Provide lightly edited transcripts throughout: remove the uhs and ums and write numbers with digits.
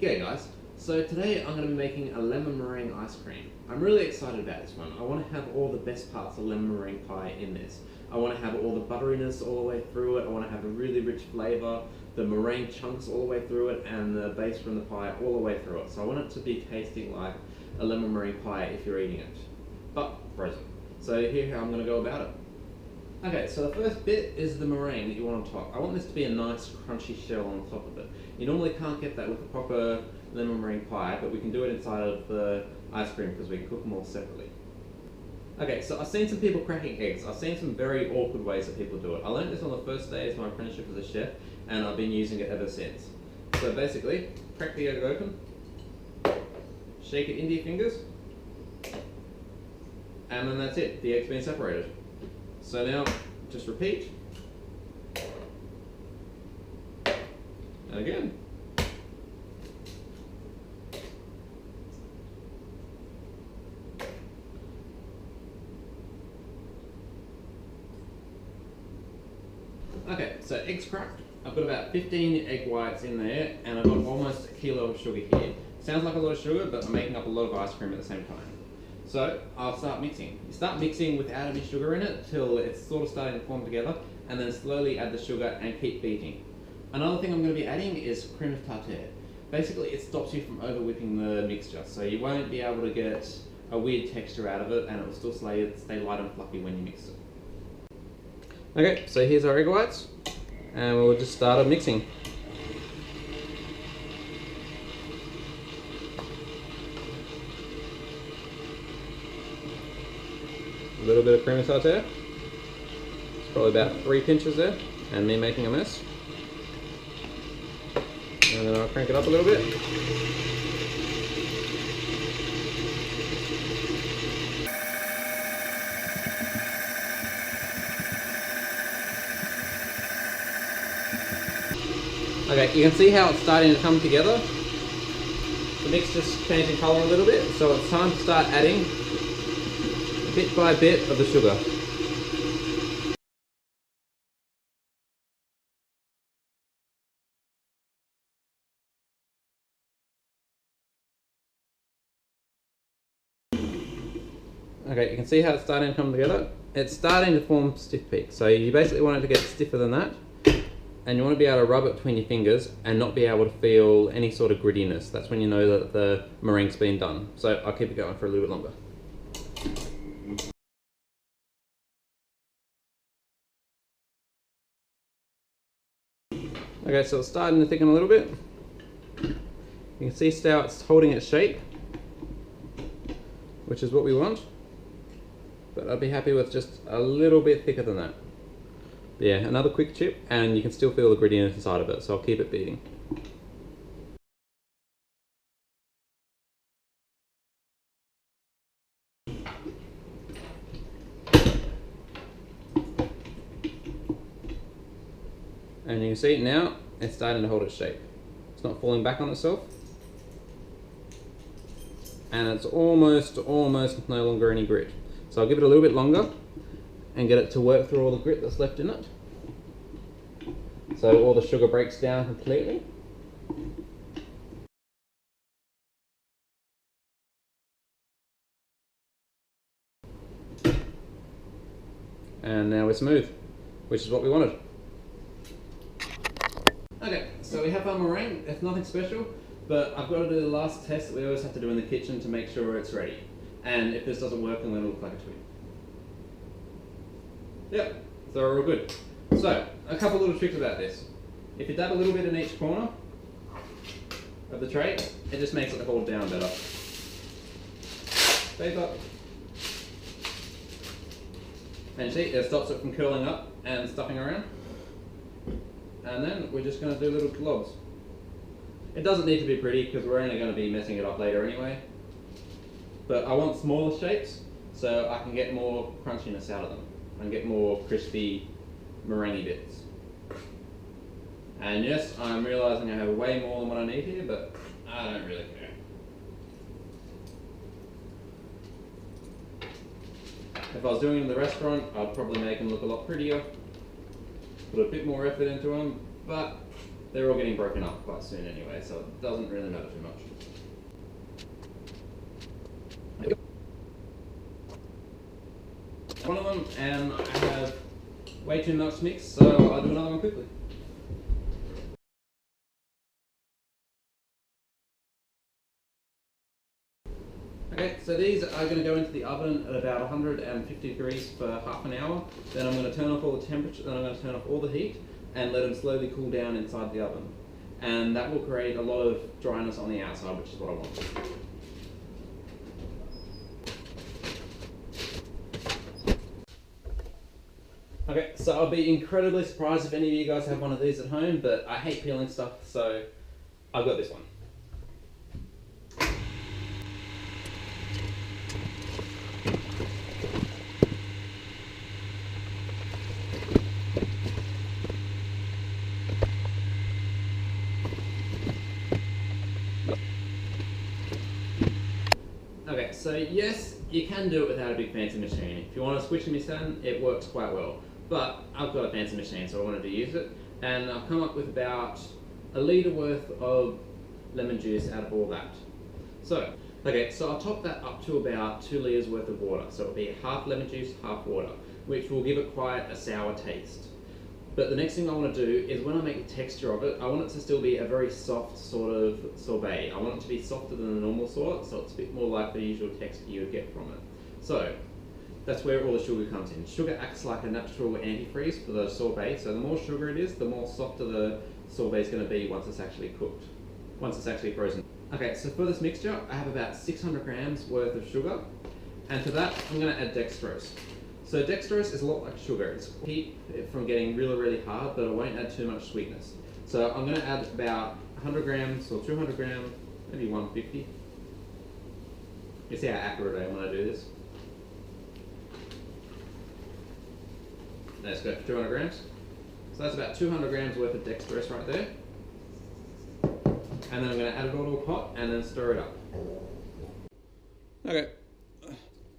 G'day guys, so today I'm going to be making a lemon meringue ice cream. I'm really excited about this one. I want to have all the best parts of lemon meringue pie in this. I want to have all the butteriness all the way through it, I want to have a really rich flavour, the meringue chunks all the way through it, and the base from the pie all the way through it. So I want it to be tasting like a lemon meringue pie if you're eating it, but frozen. So here's how I'm going to go about it. Okay, so the first bit is the meringue that you want on top. I want this to be a nice crunchy shell on top of it. You normally can't get that with a proper lemon meringue pie, but we can do it inside of the ice cream because we can cook them all separately. Okay, so I've seen some people cracking eggs. I've seen some very awkward ways that people do it. I learned this on the first day of my apprenticeship as a chef, and I've been using it ever since. So basically, crack the egg open, shake it into your fingers, and then that's it. The egg's been separated. So now, just repeat, and again. Okay, so eggs cracked. I've got about 15 egg whites in there, and I've got almost a kilo of sugar here. Sounds like a lot of sugar, but I'm making up a lot of ice cream at the same time. So I'll start mixing. You start mixing without any sugar in it till it's sort of starting to form together, and then slowly add the sugar and keep beating. Another thing I'm going to be adding is cream of tartare. Basically it stops you from over whipping the mixture, so you won't be able to get a weird texture out of it, and it will still stay light and fluffy when you mix it. Okay, so here's our egg whites, and we'll just start mixing. A little bit of cream of tartare. It's probably about 3 pinches there, and me making a mess. And then I'll crank it up a little bit. Okay, you can see how it's starting to come together. The mix just changing colour a little bit, so it's time to start adding bit by bit of the sugar. Okay, you can see how it's starting to come together. It's starting to form stiff peaks, so you basically want it to get stiffer than that, and you want to be able to rub it between your fingers and not be able to feel any sort of grittiness. That's when you know that the meringue's been done. So I'll keep it going for a little bit longer. Okay, so it's starting to thicken a little bit. You can see how it's holding its shape, which is what we want. But I'd be happy with just a little bit thicker than that. But yeah, another quick chip, and you can still feel the grittiness inside of it, so I'll keep it beating. And you can see now, it's starting to hold its shape. It's not falling back on itself. And it's almost no longer any grit. So I'll give it a little bit longer and get it to work through all the grit that's left in it. So all the sugar breaks down completely. And now we're smooth, which is what we wanted. Okay, so we have our meringue. It's nothing special, but I've got to do the last test that we always have to do in the kitchen to make sure it's ready. And if this doesn't work, then it'll look like a twig. Yep, so we're all good. So, a couple little tricks about this. If you dab a little bit in each corner of the tray, it just makes it hold down better. Paper. And see, it stops it from curling up and stuffing around. And then we're just going to do little globs. It doesn't need to be pretty because we're only going to be messing it up later anyway. But I want smaller shapes so I can get more crunchiness out of them and get more crispy meringue bits. And yes, I'm realising I have way more than what I need here, but I don't really care. If I was doing it in the restaurant, I'd probably make them look a lot prettier, put a bit more effort into them, but they're all getting broken up quite soon anyway, so it doesn't really matter too much. One of them, and I have way too much mix, so I'll do another one quickly. Okay, so these are going to go into the oven at about 150 degrees for half an hour. Then I'm going to turn off all the temperature, then I'm going to turn off all the heat and let them slowly cool down inside the oven. And that will create a lot of dryness on the outside, which is what I want. Okay, so I'll be incredibly surprised if any of you guys have one of these at home, but I hate peeling stuff, so I've got this one. Okay, so yes, you can do it without a big fancy machine. If you want a squishy machine, it works quite well. But I've got a fancy machine, so I wanted to use it. And I've come up with about a litre worth of lemon juice out of all that. So, okay, so I'll top that up to about 2 litres worth of water. So it'll be half lemon juice, half water, which will give it quite a sour taste. But the next thing I want to do is when I make the texture of it, I want it to still be a very soft sort of sorbet. I want it to be softer than the normal sort, so it's a bit more like the usual texture you would get from it. So that's where all the sugar comes in. Sugar acts like a natural antifreeze for the sorbet, so the more sugar it is, the more softer the sorbet is going to be once it's actually cooked, once it's actually frozen. Okay, so for this mixture, I have about 600 grams worth of sugar, and to that, I'm going to add dextrose. So dextrose is a lot like sugar. It's keep it from getting really, really hard, but it won't add too much sweetness. So I'm going to add about 100 grams or 200 grams, maybe 150. You see how accurate I am when I do this. Let's go for 200 grams. So that's about 200 grams worth of dextrose right there. And then I'm going to add it all to a pot and then stir it up. Okay,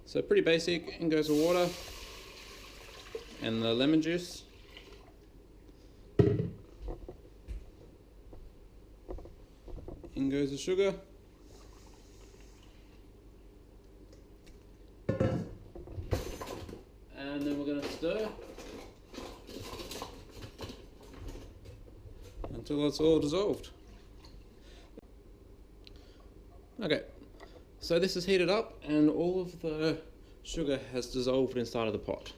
so pretty basic. In goes the water and the lemon juice. In goes the sugar. And then we're going to stir until it's all dissolved. Okay, so this is heated up and all of the sugar has dissolved inside of the pot.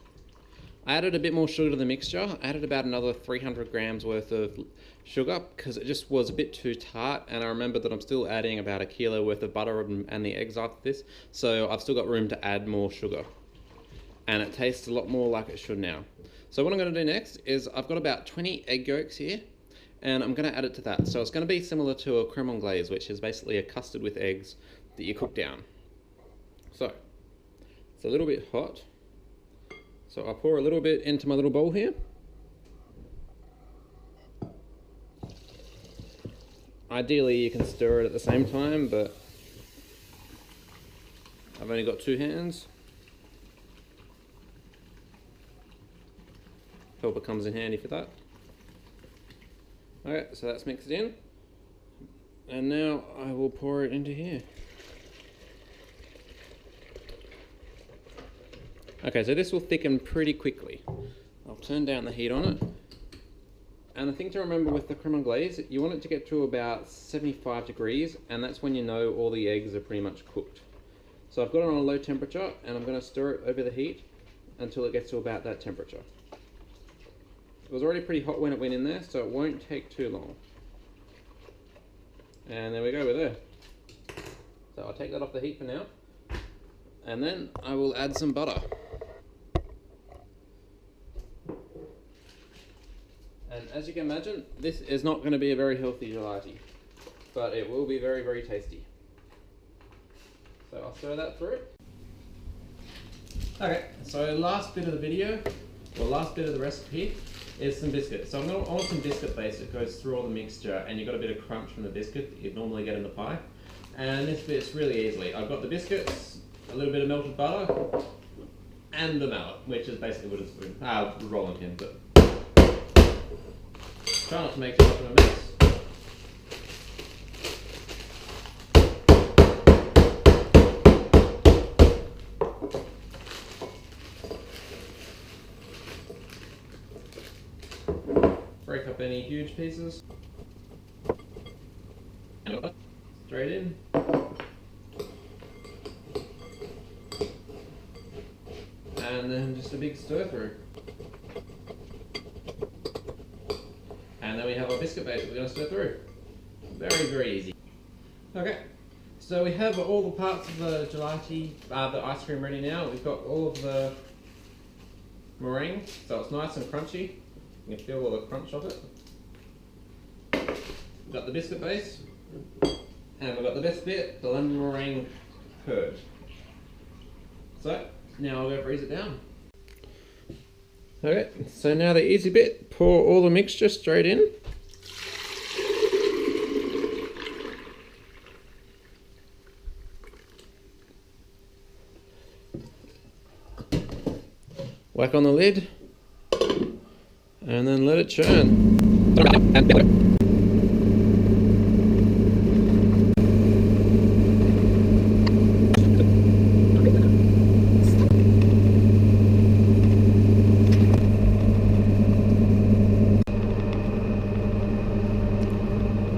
I added a bit more sugar to the mixture. I added about another 300 grams worth of sugar because it just was a bit too tart, and I remember that I'm still adding about a kilo worth of butter and the eggs after this, so I've still got room to add more sugar. And it tastes a lot more like it should now. So what I'm going to do next is I've got about 20 egg yolks here, and I'm going to add it to that. So it's going to be similar to a creme anglaise, which is basically a custard with eggs that you cook down. So it's a little bit hot. So I'll pour a little bit into my little bowl here. Ideally you can stir it at the same time, but I've only got 2 hands. Helper comes in handy for that. Okay, so that's mixed in. And now I will pour it into here. Okay, so this will thicken pretty quickly. I'll turn down the heat on it. And the thing to remember with the creme anglaise, you want it to get to about 75 degrees, and that's when you know all the eggs are pretty much cooked. So I've got it on a low temperature, and I'm going to stir it over the heat until it gets to about that temperature. It was already pretty hot when it went in there, so it won't take too long. And there we go, we're there. So I'll take that off the heat for now. And then I will add some butter. And as you can imagine, this is not going to be a very healthy gelati, but it will be very, very tasty. So I'll stir that through. Okay, so last bit of the video, or last bit of the recipe, is some biscuit. So I want some biscuit base that goes through all the mixture, and you've got a bit of crunch from the biscuit that you'd normally get in the pie. And this fits really easily. I've got the biscuits, a little bit of melted butter, and the mallet, which is basically what it's rolling pin, but try not to make too much of a mess. any huge pieces. Straight in. And then just a big stir through. And then we have our biscuit base that we're going to stir through. Very, very easy. Okay, so we have all the parts of the gelati, the ice cream ready now. We've got all of the meringue, so it's nice and crunchy. You can feel all the crunch of it. We've got the biscuit base, and we've got the best bit, the lemon meringue curd. So, now I'll go freeze it down. Okay, so now the easy bit, pour all the mixture straight in. Whack on the lid, and then let it churn.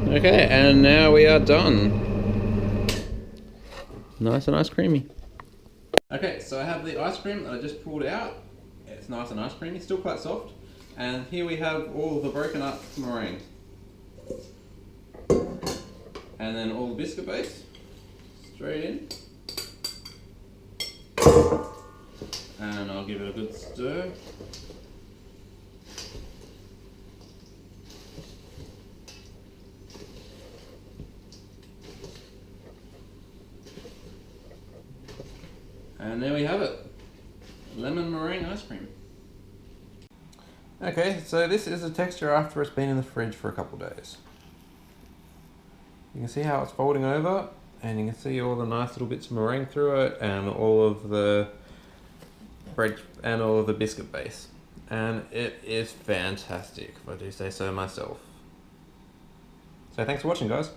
Okay, and now we are done. Nice and ice creamy. Okay, so I have the ice cream that I just pulled out. It's nice and ice creamy, still quite soft. And here we have all of the broken up meringue. And then all the biscuit base, straight in. And I'll give it a good stir. And there we have it, lemon meringue ice cream. Okay, so this is the texture after it's been in the fridge for a couple of days. You can see how it's folding over, and you can see all the nice little bits of meringue through it, and all of the bread and all of the biscuit base. And it is fantastic, if I do say so myself. So thanks for watching, guys.